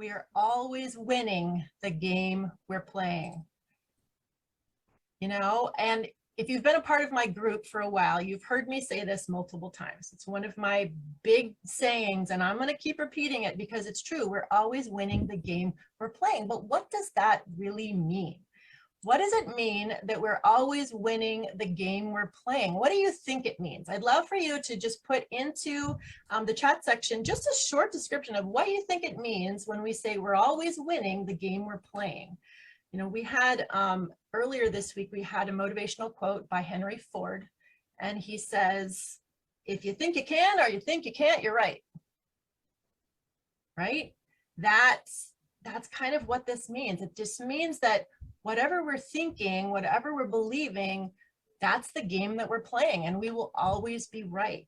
We are always winning the game we're playing. You know, and if you've been a part of my group for a while, you've heard me say this multiple times. It's one of my big sayings, and I'm going to keep repeating it because it's true. We're always winning the game we're playing. But what does that really mean? What does it mean that we're always winning the game we're playing? What do you think it means? I'd love for you to just put into the chat section just a short description of what you think it means when we say we're always winning the game we're playing. You know, we had earlier this week, we had a motivational quote by Henry Ford, and he says, if you think you can or you think you can't, you're right. Right? That's kind of what this means. It just means that whatever we're thinking, whatever we're believing, that's the game that we're playing, and we will always be right.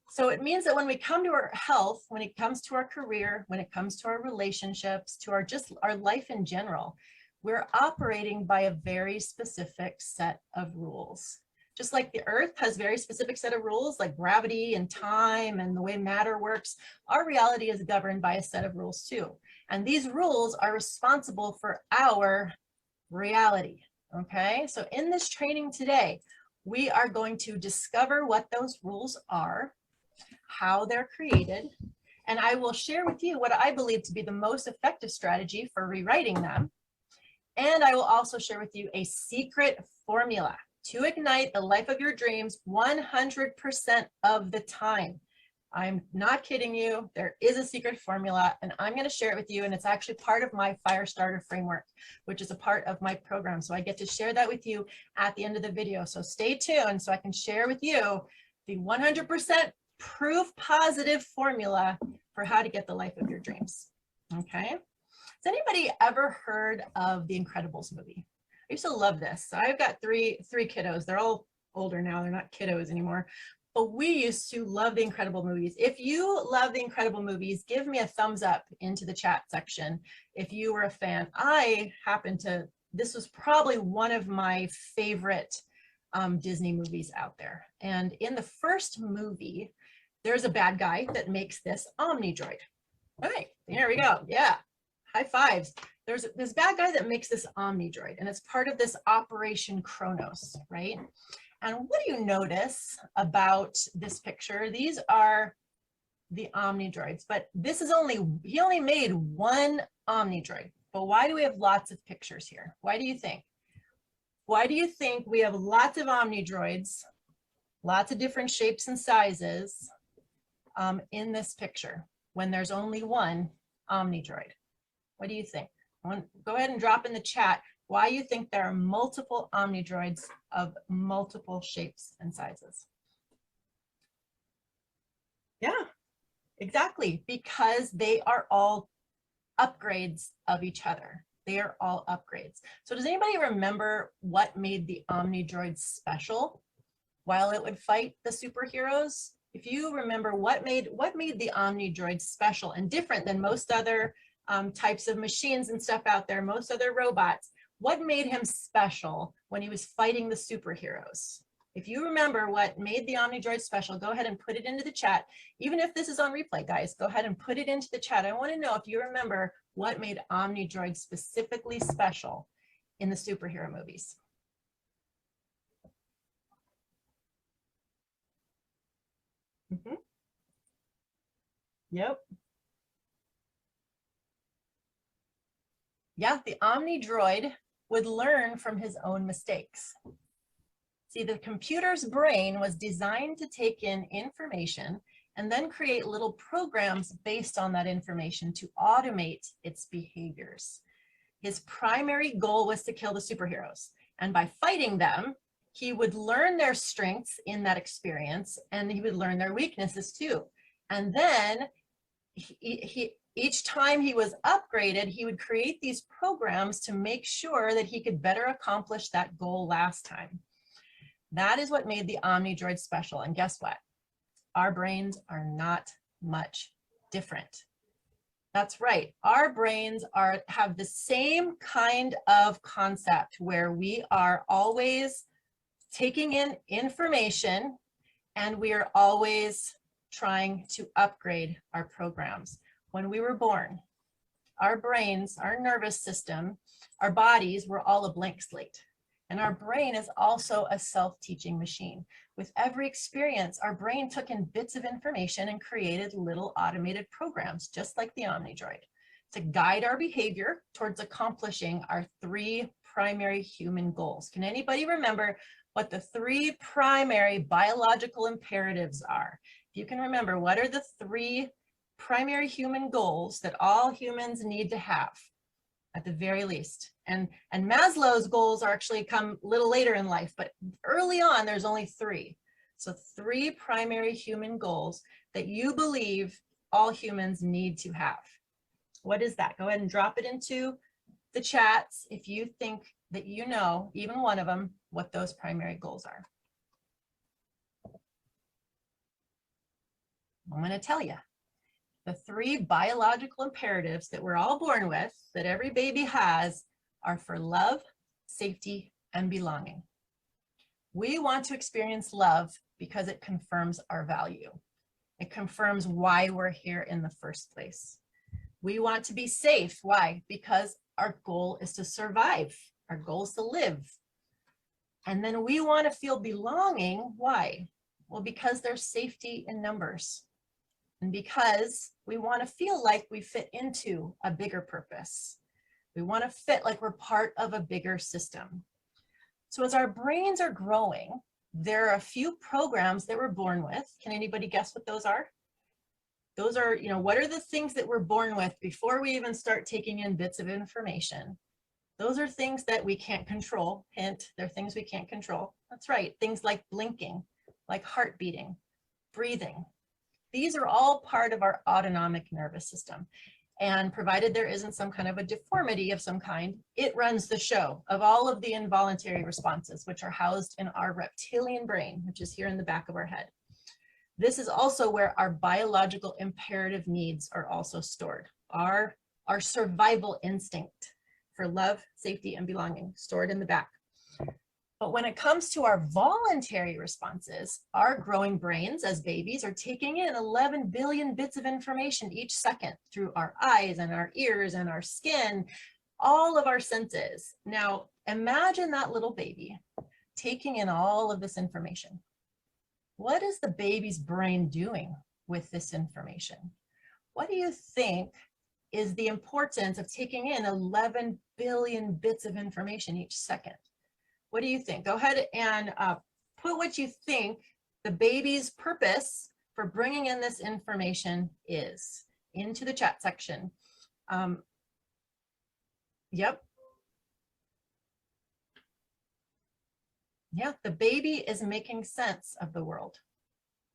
So it means that when we come to our health, when it comes to our career, when it comes to our relationships, to our life in general, we're operating by a very specific set of rules. Just like the earth has a very specific set of rules like gravity and time and the way matter works, our reality is governed by a set of rules too. And these rules are responsible for our reality, okay? So in this training today, we are going to discover what those rules are, how they're created, and I will share with you what I believe to be the most effective strategy for rewriting them. And I will also share with you a secret formula to ignite the life of your dreams 100% of the time. I'm not kidding you. There is a secret formula, and I'm going to share it with you. And it's actually part of my Fire Starter framework, which is a part of my program. So I get to share that with you at the end of the video. So stay tuned so I can share with you the 100% proof positive formula for how to get the life of your dreams. Okay. Has anybody ever heard of the Incredibles movie? I used to love this. So I've got three kiddos. They're all older now. They're not kiddos anymore. But we used to love the Incredible movies. If you love the Incredible movies, give me a thumbs up into the chat section if you were a fan. This was probably one of my favorite Disney movies out there. And in the first movie, there's a bad guy that makes this Omnidroid. All right, there we go. Yeah, high fives. There's this bad guy that makes this Omnidroid, and it's part of this Operation Kronos, right? And what do you notice about this picture? These are the Omnidroids, but he only made one Omnidroid. But why do we have lots of pictures here? Why do you think? Why do you think we have lots of Omnidroids, lots of different shapes and sizes in this picture when there's only one Omnidroid? What do you think? Go ahead and drop in the chat why you think there are multiple Omnidroids of multiple shapes and sizes. Yeah, exactly, because they are all upgrades of each other. They are all upgrades. So does anybody remember what made the Omnidroid special while it would fight the superheroes? If you remember what made the Omnidroid special and different than most other types of machines and stuff out there, most other robots, what made him special when he was fighting the superheroes? If you remember what made the Omnidroid special, go ahead and put it into the chat. Even if this is on replay, guys, go ahead and put it into the chat. I want to know if you remember what made Omnidroid specifically special in the superhero movies. Yep. Yeah, the Omnidroid would learn from his own mistakes. See, the computer's brain was designed to take in information and then create little programs based on that information to automate its behaviors. His primary goal was to kill the superheroes. And by fighting them, he would learn their strengths in that experience, and he would learn their weaknesses too. And then each time he was upgraded, he would create these programs to make sure that he could better accomplish that goal last time. That is what made the Omnidroid special. And guess what? Our brains are not much different. That's right. Our brains have the same kind of concept where we are always taking in information and we are always trying to upgrade our programs. When we were born, our brains, our nervous system, our bodies were all a blank slate. And our brain is also a self-teaching machine. With every experience, our brain took in bits of information and created little automated programs, just like the OmniDroid, to guide our behavior towards accomplishing our 3 primary human goals. Can anybody remember what the 3 primary biological imperatives are? If you can remember, what are the 3 primary human goals that all humans need to have at the very least? And Maslow's goals are actually come a little later in life, but early on there's only 3. So 3 primary human goals that you believe all humans need to have. What is that? Go ahead and drop it into the chats if you think that you know, even one of them, what those primary goals are. I'm going to tell you. The 3 biological imperatives that we're all born with, that every baby has, are for love, safety, and belonging. We want to experience love because it confirms our value. It confirms why we're here in the first place. We want to be safe. Why? Because our goal is to survive. Our goal is to live. And then we want to feel belonging. Why? Well, because there's safety in numbers. And because we want to feel like we fit into a bigger purpose. We want to fit like we're part of a bigger system. So as our brains are growing, there are a few programs that we're born with. Can anybody guess what those are? Those are, you know, what are the things that we're born with before we even start taking in bits of information? Those are things that we can't control. Hint, they're things we can't control. That's right, things like blinking, like heart beating, breathing. These are all part of our autonomic nervous system. And provided there isn't some kind of a deformity of some kind, it runs the show of all of the involuntary responses, which are housed in our reptilian brain, which is here in the back of our head. This is also where our biological imperative needs are also stored. Our survival instinct for love, safety, and belonging, stored in the back. But when it comes to our voluntary responses, our growing brains as babies are taking in 11 billion bits of information each second through our eyes and our ears and our skin, all of our senses. Now, imagine that little baby taking in all of this information. What is the baby's brain doing with this information? What do you think is the importance of taking in 11 billion bits of information each second? What do you think? Go ahead and put what you think the baby's purpose for bringing in this information is into the chat section. Yep. Yeah, the baby is making sense of the world.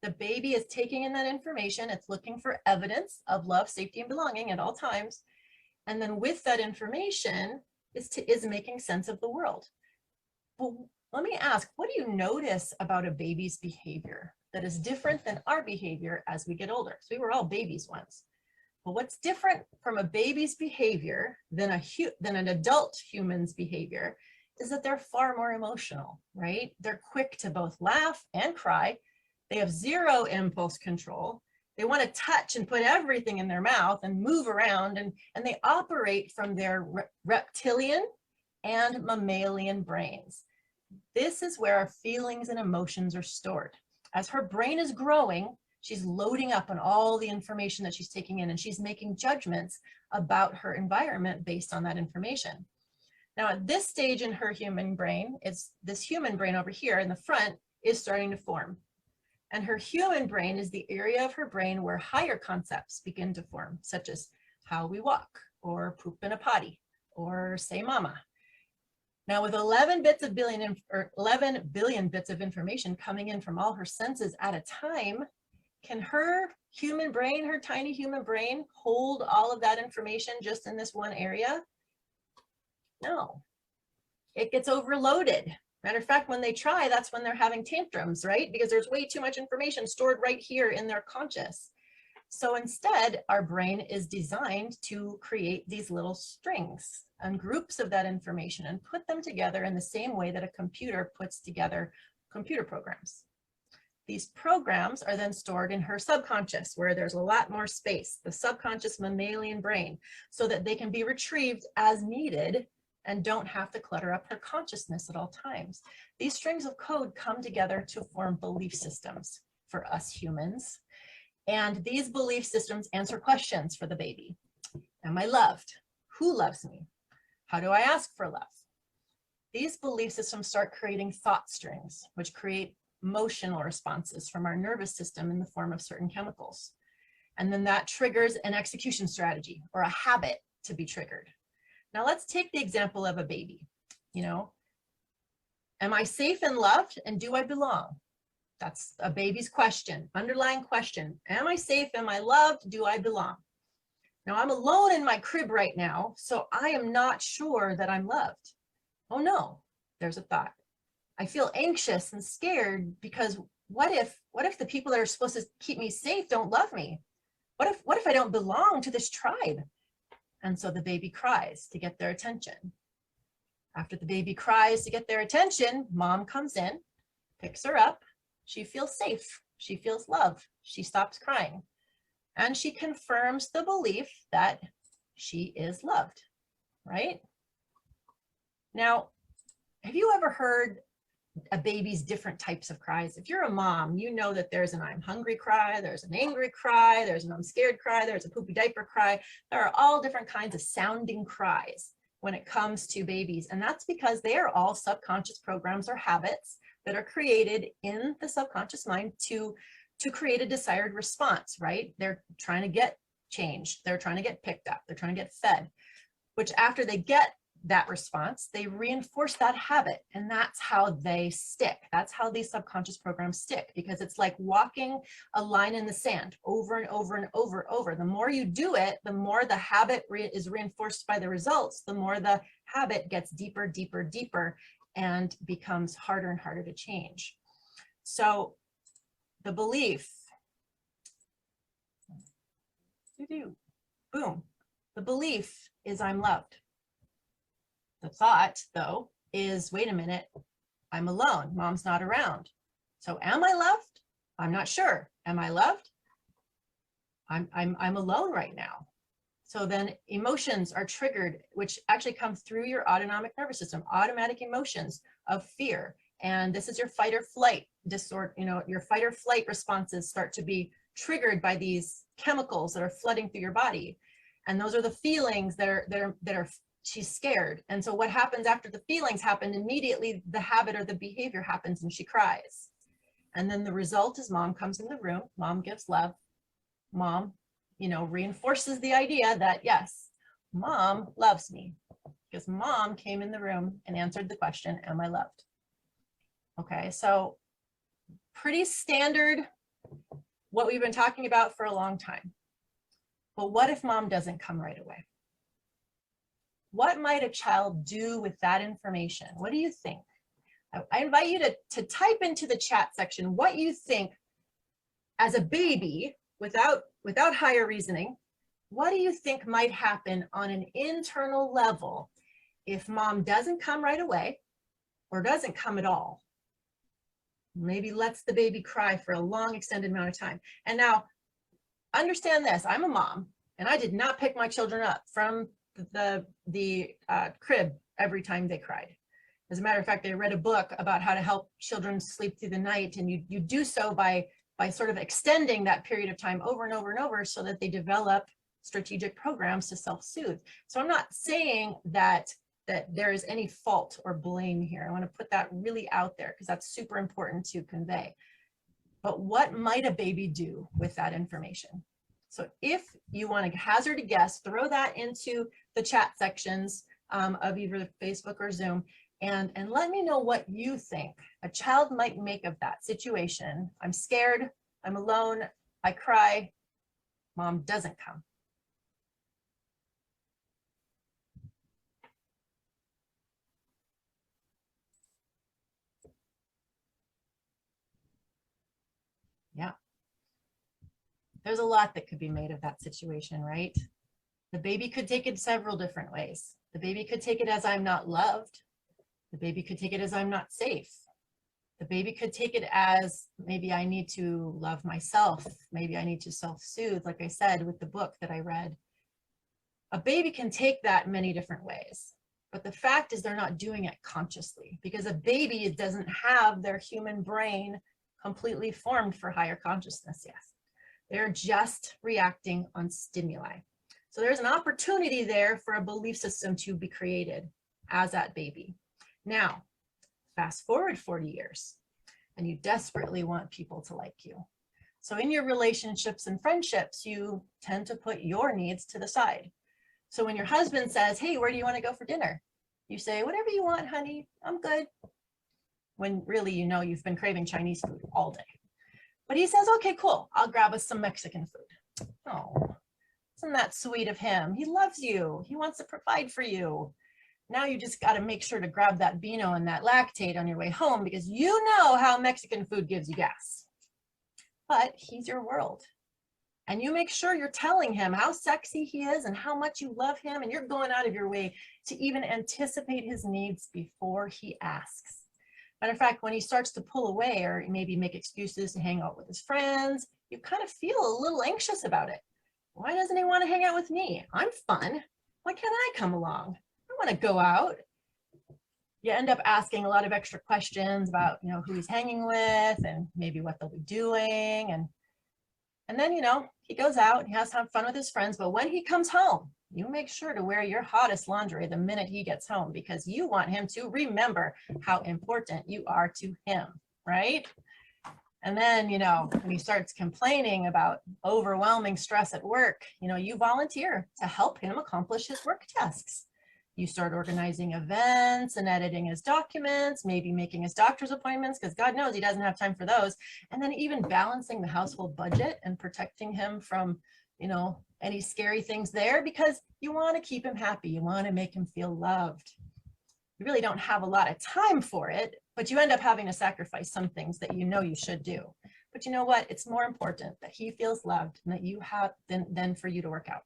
The baby is taking in that information. It's looking for evidence of love, safety, and belonging at all times. And then with that information is making sense of the world. Well, let me ask, what do you notice about a baby's behavior that is different than our behavior as we get older? So we were all babies once. But what's different from a baby's behavior than an adult human's behavior is that they're far more emotional, right? They're quick to both laugh and cry. They have zero impulse control. They want to touch and put everything in their mouth and move around, and they operate from their reptilian and mammalian brains. This is where our feelings and emotions are stored. As her brain is growing, she's loading up on all the information that she's taking in, and she's making judgments about her environment based on that information. Now, at this stage in her human brain, it's this human brain over here in the front is starting to form. And her human brain is the area of her brain where higher concepts begin to form, such as how we walk, or poop in a potty, or say mama. Now, with 11 billion bits of information coming in from all her senses at a time, can her human brain, her tiny human brain, hold all of that information just in this one area? No, it gets overloaded. Matter of fact, when they try, that's when they're having tantrums, right? Because there's way too much information stored right here in their conscious. So instead, our brain is designed to create these little strings and groups of that information and put them together in the same way that a computer puts together computer programs. These programs are then stored in her subconscious, where there's a lot more space, the subconscious mammalian brain, so that they can be retrieved as needed and don't have to clutter up her consciousness at all times. These strings of code come together to form belief systems for us humans. And these belief systems answer questions for the baby. Am I loved? Who loves me? How do I ask for love? These belief systems start creating thought strings, which create emotional responses from our nervous system in the form of certain chemicals. And then that triggers an execution strategy or a habit to be triggered. Now let's take the example of a baby. You know, am I safe and loved, and do I belong? That's a baby's question, underlying question. Am I safe? Am I loved? Do I belong? Now I'm alone in my crib right now, so I am not sure that I'm loved. Oh no, there's a thought. I feel anxious and scared because what if the people that are supposed to keep me safe don't love me? What if I don't belong to this tribe? And so the baby cries to get their attention. After the baby cries to get their attention, mom comes in, picks her up. She feels safe. She feels love. She stops crying. And she confirms the belief that she is loved, right? Now, have you ever heard a baby's different types of cries? If you're a mom, you know that there's an I'm hungry cry, there's an angry cry, there's an I'm scared cry, there's a poopy diaper cry. There are all different kinds of sounding cries when it comes to babies. And that's because they are all subconscious programs or habits that are created in the subconscious mind to create a desired response, right? They're trying to get changed. They're trying to get picked up. They're trying to get fed, which after they get that response, they reinforce that habit, and that's how they stick. That's how these subconscious programs stick, because it's like walking a line in the sand over and over and over and over. The more you do it, the more the habit is reinforced by the results, the more the habit gets deeper, deeper, deeper, and becomes harder and harder to change. So the belief, boom, the belief is I'm loved. The thought, though, is, wait a minute, I'm alone. Mom's not around. So am I loved? I'm not sure. Am I loved? I'm alone right now. So then emotions are triggered, which actually come through your autonomic nervous system, automatic emotions of fear. And this is your fight or flight disorder. You know, your fight or flight responses start to be triggered by these chemicals that are flooding through your body. And those are the feelings that are she's scared. And so what happens after the feelings happen, immediately the habit or the behavior happens and she cries. And then the result is mom comes in the room, mom gives love, mom, you know, reinforces the idea that yes, mom loves me because mom came in the room and answered the question, am I loved? Okay, so pretty standard, what we've been talking about for a long time. But what if mom doesn't come right away? What might a child do with that information? What do you think? I invite you to type into the chat section what you think as a baby, without higher reasoning, what do you think might happen on an internal level if mom doesn't come right away or doesn't come at all? Maybe lets the baby cry for a long extended amount of time. And now understand this, I'm a mom and I did not pick my children up from the crib every time they cried. As a matter of fact, I read a book about how to help children sleep through the night, and you do so by sort of extending that period of time over and over and over so that they develop strategic programs to self-soothe. So I'm not saying that there is any fault or blame here. I want to put that really out there because that's super important to convey. But what might a baby do with that information? So if you want to hazard a guess, throw that into the chat sections of either Facebook or Zoom, and let me know what you think a child might make of that situation. I'm scared, I'm alone, I cry, mom doesn't come. Yeah. There's a lot that could be made of that situation, right? The baby could take it several different ways. The baby could take it as I'm not loved. The baby could take it as I'm not safe. The baby could take it as maybe I need to love myself. Maybe I need to self-soothe, like I said, with the book that I read. A baby can take that many different ways. But the fact is they're not doing it consciously, because a baby doesn't have their human brain completely formed for higher consciousness yet. They're just reacting on stimuli. So there's an opportunity there for a belief system to be created as that baby. Now, fast forward 40 years, and you desperately want people to like you. So in your relationships and friendships, you tend to put your needs to the side. So when your husband says, hey, where do you want to go for dinner? You say, whatever you want, honey, I'm good. When really, you know, you've been craving Chinese food all day. But he says, okay, cool, I'll grab us some Mexican food. Oh, isn't that sweet of him? He loves you. He wants to provide for you. Now you just got to make sure to grab that Beano and that Lactate on your way home, because you know how Mexican food gives you gas. But he's your world. And you make sure you're telling him how sexy he is and how much you love him, and you're going out of your way to even anticipate his needs before he asks. Matter of fact, when he starts to pull away or maybe make excuses to hang out with his friends, you kind of feel a little anxious about it. Why doesn't he want to hang out with me? I'm fun. Why can't I come along? I want to go out. You end up asking a lot of extra questions about, you know, who he's hanging with and maybe what they'll be doing. And then, you know, he goes out, he has to have fun with his friends, but when he comes home, you make sure to wear your hottest laundry the minute he gets home, because you want him to remember how important you are to him, right? And then, you know, when he starts complaining about overwhelming stress at work, you know, you volunteer to help him accomplish his work tasks. You start organizing events and editing his documents, maybe making his doctor's appointments, because God knows he doesn't have time for those. And then even balancing the household budget and protecting him from, you know, any scary things there, because you want to keep him happy. You want to make him feel loved. You really don't have a lot of time for it, but you end up having to sacrifice some things that you know you should do. But you know what? It's more important that he feels loved and that you have than for you to work out.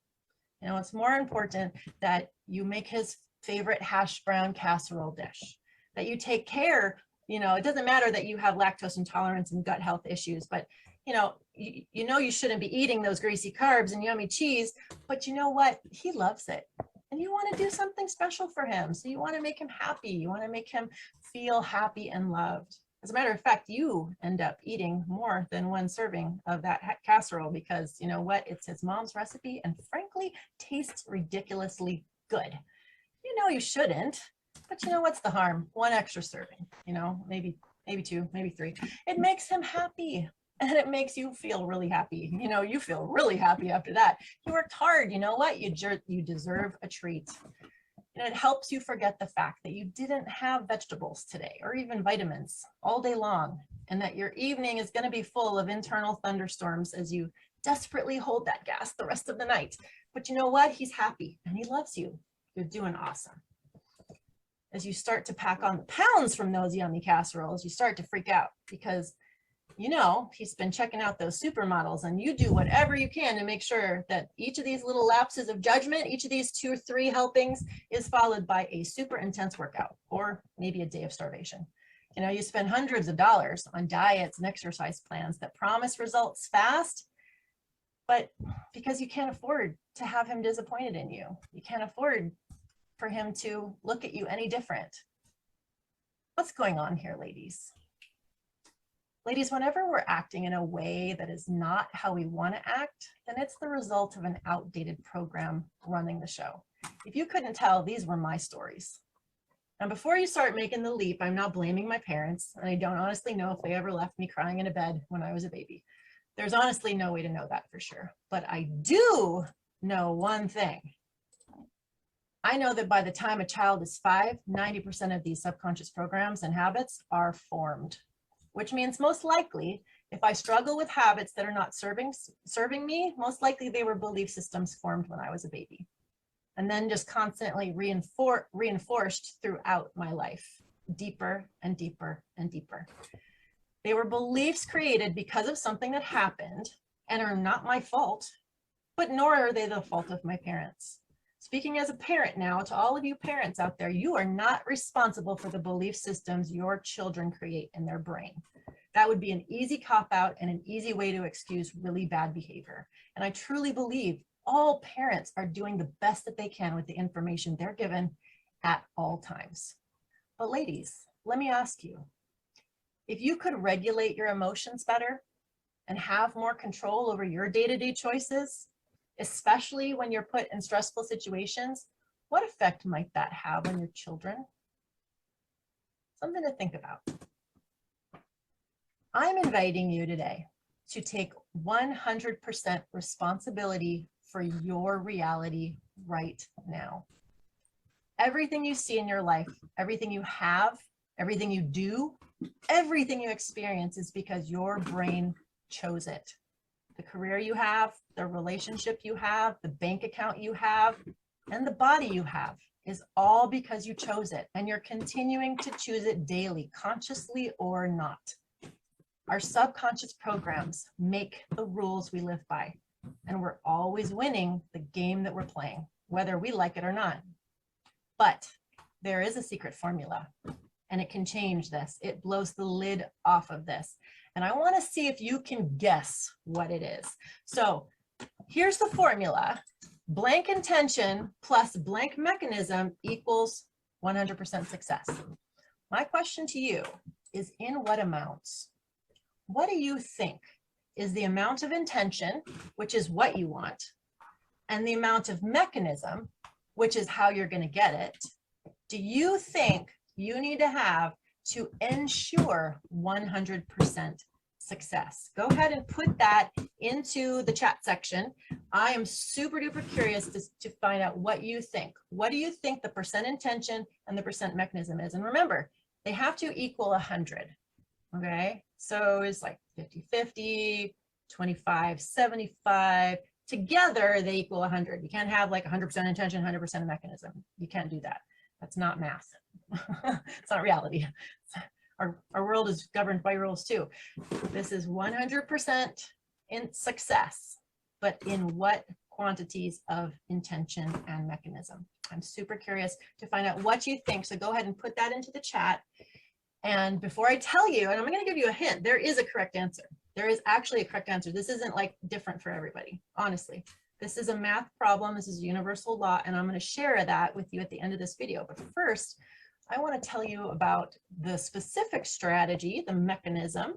You know, it's more important that you make his favorite hash brown casserole dish, that you take care. You know, it doesn't matter that you have lactose intolerance and gut health issues, but you know you shouldn't be eating those greasy carbs and yummy cheese, but you know what? He loves it. And you want to do something special for him. So you want to make him happy. You want to make him feel happy and loved. As a matter of fact, you end up eating more than one serving of that casserole, because you know what? It's his mom's recipe and frankly tastes ridiculously good. You know you shouldn't, but you know what's the harm? One extra serving, you know, maybe two, maybe three. It makes him happy. And it makes you feel really happy. You know, you feel really happy after that. You worked hard. You know what? You deserve a treat. And it helps you forget the fact that you didn't have vegetables today or even vitamins all day long, and that your evening is going to be full of internal thunderstorms as you desperately hold that gas the rest of the night. But you know what? He's happy and he loves you. You're doing awesome. As you start to pack on the pounds from those yummy casseroles, you start to freak out, because you know, he's been checking out those supermodels, and you do whatever you can to make sure that each of these little lapses of judgment, each of these 2 or 3 helpings is followed by a super intense workout or maybe a day of starvation. You know, you spend hundreds of dollars on diets and exercise plans that promise results fast, but because you can't afford to have him disappointed in you. You can't afford for him to look at you any different. What's going on here, ladies? Ladies, whenever we're acting in a way that is not how we want to act, then it's the result of an outdated program running the show. If you couldn't tell, these were my stories. And before you start making the leap, I'm not blaming my parents, and I don't honestly know if they ever left me crying in a bed when I was a baby. There's honestly no way to know that for sure. But I do know one thing. I know that by the time a child is 5, 90% of these subconscious programs and habits are formed. Which means most likely, if I struggle with habits that are not serving me, most likely they were belief systems formed when I was a baby, and then just constantly reinforced throughout my life, deeper and deeper and deeper. They were beliefs created because of something that happened and are not my fault, but nor are they the fault of my parents. Speaking as a parent now, to all of you parents out there, you are not responsible for the belief systems your children create in their brain. That would be an easy cop-out and an easy way to excuse really bad behavior. And I truly believe all parents are doing the best that they can with the information they're given at all times. But ladies, let me ask you, if you could regulate your emotions better and have more control over your day-to-day choices, especially when you're put in stressful situations, what effect might that have on your children? Something to think about. I'm inviting you today to take 100% responsibility for your reality right now. Everything you see in your life, everything you have, everything you do, everything you experience is because your brain chose it. The career you have, the relationship you have, the bank account you have, and the body you have is all because you chose it, and you're continuing to choose it daily, consciously or not. Our subconscious programs make the rules we live by, and we're always winning the game that we're playing, whether we like it or not. But there is a secret formula, and it can change this. It blows the lid off of this. And I want to see if you can guess what it is. So here's the formula. Blank intention plus blank mechanism equals 100% success. My question to you is, in what amounts? What do you think is the amount of intention, which is what you want, and the amount of mechanism, which is how you're going to get it, do you think you need to have to ensure 100% success? Go ahead and put that into the chat section. I am super duper curious to find out what you think. What do you think the percent intention and the percent mechanism is? And remember, they have to equal 100. Okay, so it's like 50-50, 25-75. Together, they equal 100. You can't have like 100% intention, 100% mechanism. You can't do that. That's not math. It's not reality. Our world is governed by rules too. This is 100% in success, but in what quantities of intention and mechanism? I'm super curious to find out what you think. So go ahead and put that into the chat. And before I tell you, and I'm going to give you a hint, there is a correct answer. There is actually a correct answer. This isn't like different for everybody, honestly. This is a math problem. This is a universal law, and I'm going to share that with you at the end of this video. But first, I want to tell you about the specific strategy, the mechanism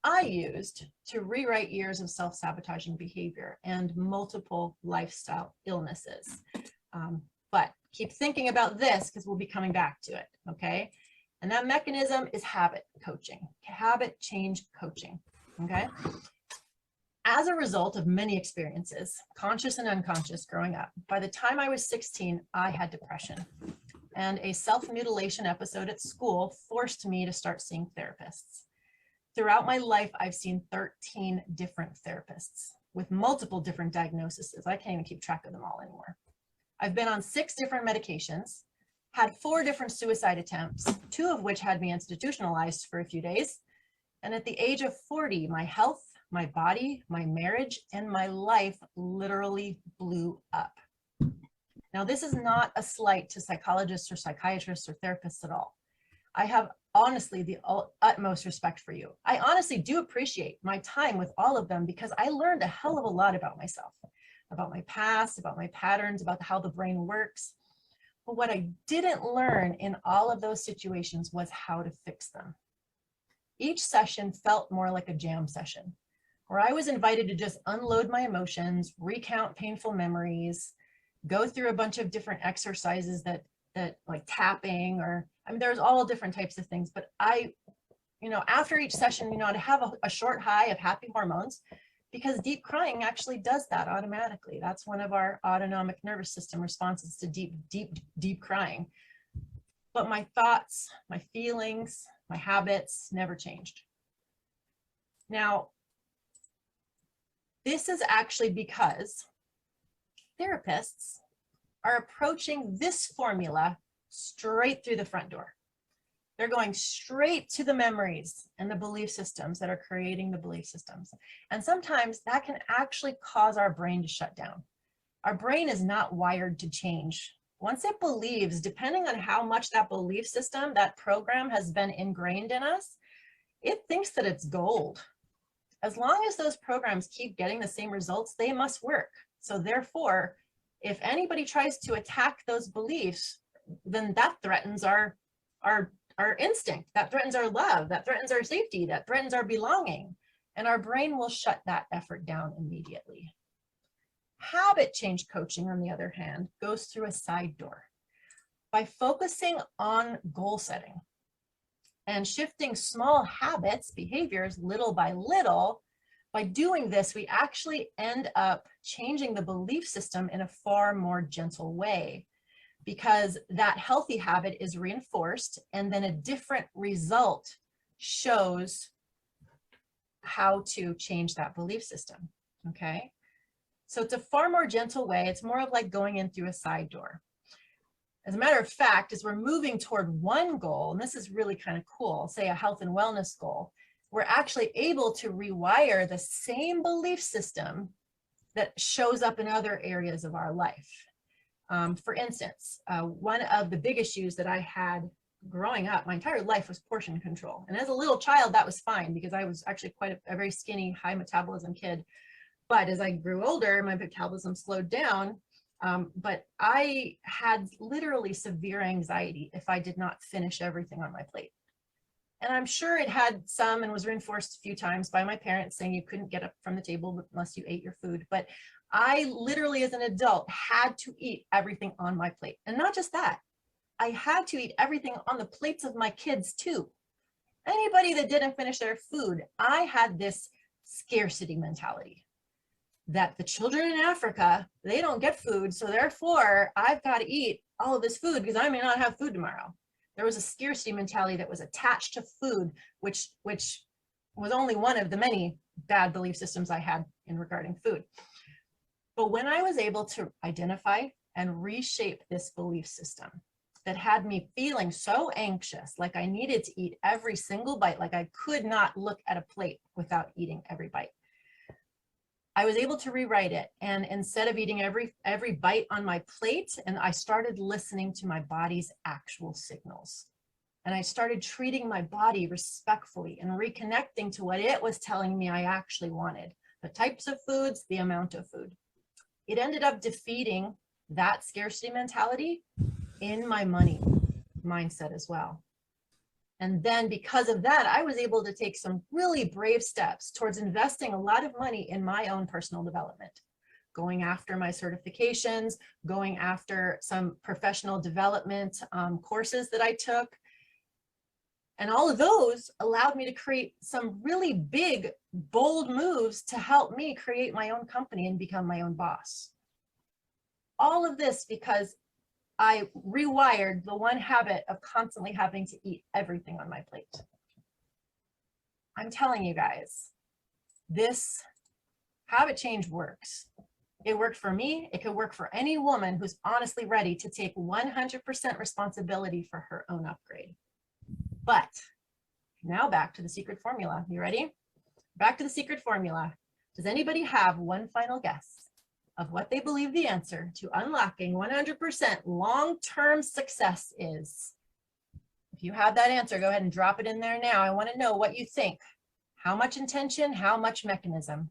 I used to rewrite years of self-sabotaging behavior and multiple lifestyle illnesses. But keep thinking about this because we'll be coming back to it, okay? And that mechanism is habit coaching, habit change coaching, okay? As a result of many experiences, conscious and unconscious growing up, by the time I was 16, I had depression. And a self-mutilation episode at school forced me to start seeing therapists. Throughout my life, I've seen 13 different therapists with multiple different diagnoses. I can't even keep track of them all anymore. I've been on 6 different medications, had 4 different suicide attempts, 2 of which had me institutionalized for a few days. And at the age of 40, my health, my body, my marriage, and my life literally blew up. Now, this is not a slight to psychologists or psychiatrists or therapists at all. I have honestly the utmost respect for you. I honestly do appreciate my time with all of them because I learned a hell of a lot about myself, about my past, about my patterns, about how the brain works. But what I didn't learn in all of those situations was how to fix them. Each session felt more like a jam session, where I was invited to just unload my emotions, recount painful memories, go through a bunch of different exercises that like tapping, or I mean, there's all different types of things. But after each session, I'd have a short high of happy hormones, because deep crying actually does that automatically. That's one of our autonomic nervous system responses to deep crying. But my thoughts, my feelings, my habits never changed. Now, this is actually because therapists are approaching this formula straight through the front door. They're going straight to the memories and the belief systems that are creating the belief systems. And sometimes that can actually cause our brain to shut down. Our brain is not wired to change. Once it believes, depending on how much that belief system, that program has been ingrained in us, it thinks that it's gold. As long as those programs keep getting the same results, they must work. So therefore, if anybody tries to attack those beliefs, then that threatens our instinct, that threatens our love, that threatens our safety, that threatens our belonging, and our brain will shut that effort down immediately. Habit change coaching, on the other hand, goes through a side door. By focusing on goal setting and shifting small habits, behaviors, little by little, by doing this, we actually end up changing the belief system in a far more gentle way, because that healthy habit is reinforced and then a different result shows how to change that belief system, okay? So it's a far more gentle way. It's more of like going in through a side door. As a matter of fact, as we're moving toward one goal, and this is really kind of cool, say a health and wellness goal, we're actually able to rewire the same belief system that shows up in other areas of our life. For instance, one of the big issues that I had growing up, my entire life, was portion control. And as a little child, that was fine because I was actually quite a very skinny, high metabolism kid. But as I grew older, my metabolism slowed down. But I had literally severe anxiety if I did not finish everything on my plate. And I'm sure it had some and was reinforced a few times by my parents saying you couldn't get up from the table unless you ate your food. But I literally, as an adult, had to eat everything on my plate. And not just that, I had to eat everything on the plates of my kids too. Anybody that didn't finish their food, I had this scarcity mentality that the children in Africa, they don't get food. So therefore, I've got to eat all of this food because I may not have food tomorrow. There was a scarcity mentality that was attached to food, which was only one of the many bad belief systems I had in regarding food. But when I was able to identify and reshape this belief system that had me feeling so anxious, like I needed to eat every single bite, like I could not look at a plate without eating every bite, I was able to rewrite it. And instead of eating every bite on my plate, and I started listening to my body's actual signals. And I started treating my body respectfully and reconnecting to what it was telling me I actually wanted, the types of foods, the amount of food. It ended up defeating that scarcity mentality in my money mindset as well. And then because of that, I was able to take some really brave steps towards investing a lot of money in my own personal development, going after my certifications, going after some professional development courses that I took. And all of those allowed me to create some really big, bold moves to help me create my own company and become my own boss. All of this because I rewired the one habit of constantly having to eat everything on my plate. I'm telling you guys, this habit change works. It worked for me. It could work for any woman who's honestly ready to take 100% responsibility for her own upgrade. But now back to the secret formula. You ready? Back to the secret formula. Does anybody have one final guess of what they believe the answer to unlocking 100% long-term success is? If you have that answer, go ahead and drop it in there now. I want to know what you think. How much intention, how much mechanism?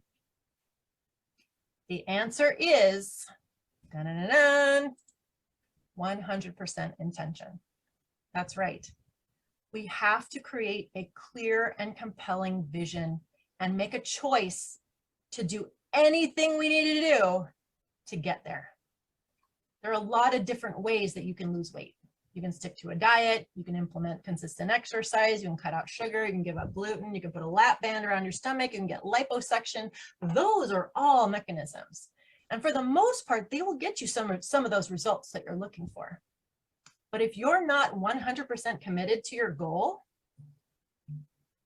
The answer is 100% intention. That's right. We have to create a clear and compelling vision and make a choice to do anything we need to do to get there. There are a lot of different ways that you can lose weight. You can stick to a diet, you can implement consistent exercise, you can cut out sugar, you can give up gluten, you can put a lap band around your stomach, you can get liposuction. Those are all mechanisms. And for the most part, they will get you some of those results that you're looking for. But if you're not 100% committed to your goal,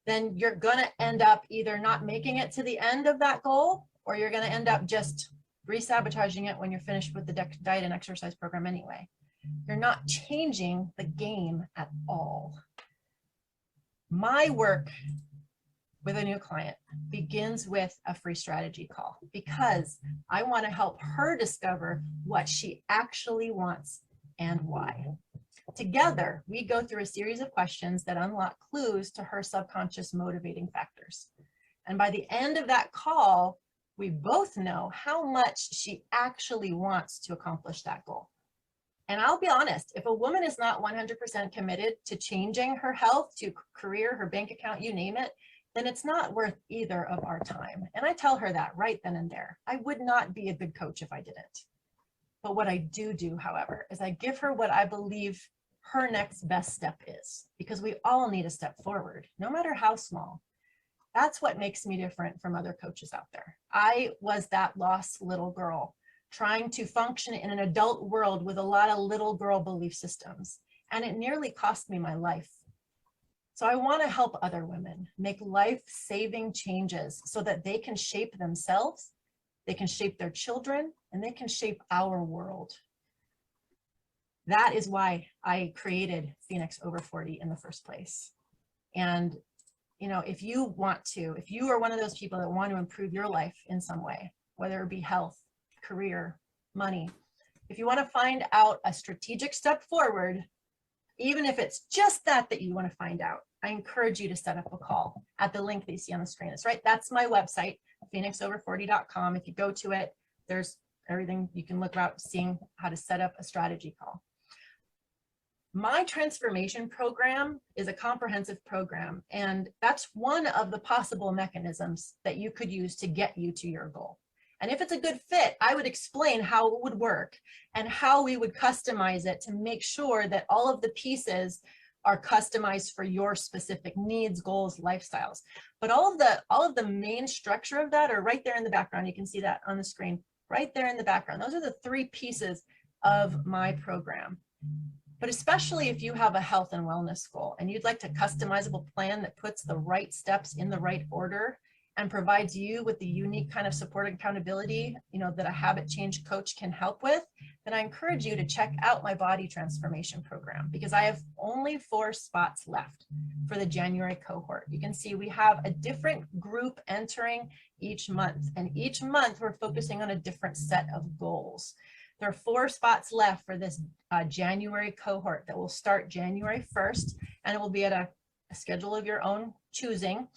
then you're gonna end up either not making it to the end of that goal, or you're gonna end up just re-sabotaging it when you're finished with the diet and exercise program anyway. You're not changing the game at all. My work with a new client begins with a free strategy call, because I want to help her discover what she actually wants and why. Together, we go through a series of questions that unlock clues to her subconscious motivating factors. And by the end of that call, we both know how much she actually wants to accomplish that goal. And I'll be honest, if a woman is not 100% committed to changing her health, to career, her bank account, you name it, then it's not worth either of our time. And I tell her that right then and there. I would not be a good coach if I didn't. But what I do, however, is I give her what I believe her next best step is, because we all need a step forward, no matter how small. That's what makes me different from other coaches out there. I was that lost little girl trying to function in an adult world with a lot of little girl belief systems, and it nearly cost me my life. So I want to help other women make life-saving changes so that they can shape themselves, they can shape their children, and they can shape our world. That is why I created Phoenix Over 40 in the first place. And you know, if you are one of those people that want to improve your life in some way, whether it be health, career, money, if you want to find out a strategic step forward, even if it's just that you want to find out, I encourage you to set up a call at the link that you see on the screen. That's my website, phoenixover40.com. If you go to it, there's everything you can look about, seeing how to set up a strategy call. My transformation program is a comprehensive program, and that's one of the possible mechanisms that you could use to get you to your goal. And if it's a good fit, I would explain how it would work and how we would customize it to make sure that all of the pieces are customized for your specific needs, goals, lifestyles. But all of the main structure of that are right there in the background. You can see that on the screen, right there in the background. Those are the 3 pieces of my program. But especially if you have a health and wellness goal and you'd like a customizable plan that puts the right steps in the right order and provides you with the unique kind of support and accountability, you know, that a habit change coach can help with, then I encourage you to check out my body transformation program, because I have only 4 spots left for the January cohort. You can see we have a different group entering each month, and each month we're focusing on a different set of goals. There are 4 spots left for this January cohort that will start January 1st, and it will be at a schedule of your own choosing.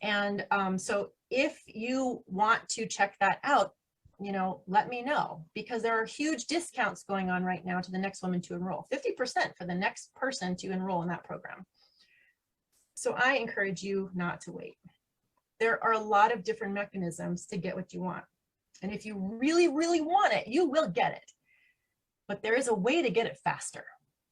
And so if you want to check that out, you know, let me know, because there are huge discounts going on right now to the next woman to enroll, 50% for the next person to enroll in that program. So I encourage you not to wait. There are a lot of different mechanisms to get what you want. And if you really, really want it, you will get it. But there is a way to get it faster,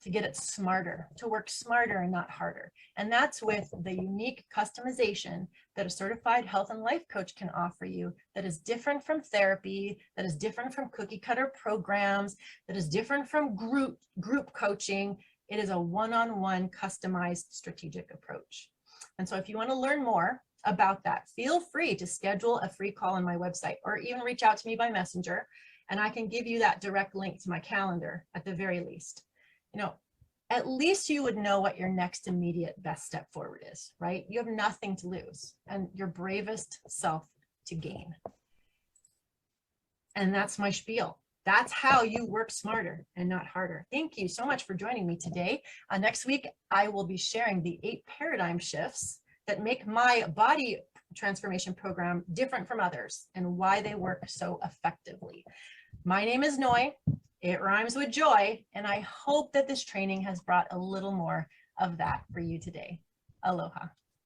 to get it smarter, to work smarter and not harder. And that's with the unique customization that a certified health and life coach can offer you, that is different from therapy, that is different from cookie cutter programs, that is different from group coaching. It is a one-on-one customized strategic approach. And so if you want to learn more about that, feel free to schedule a free call on my website, or even reach out to me by messenger, and I can give you that direct link to my calendar at the very least. You know, at least you would know what your next immediate best step forward is, right? You have nothing to lose and your bravest self to gain. And that's my spiel. That's how you work smarter and not harder. Thank you so much for joining me today. Next week, I will be sharing the 8 paradigm shifts that make my body transformation program different from others and why they work so effectively. My name is Noi. It rhymes with joy, and I hope that this training has brought a little more of that for you today. Aloha.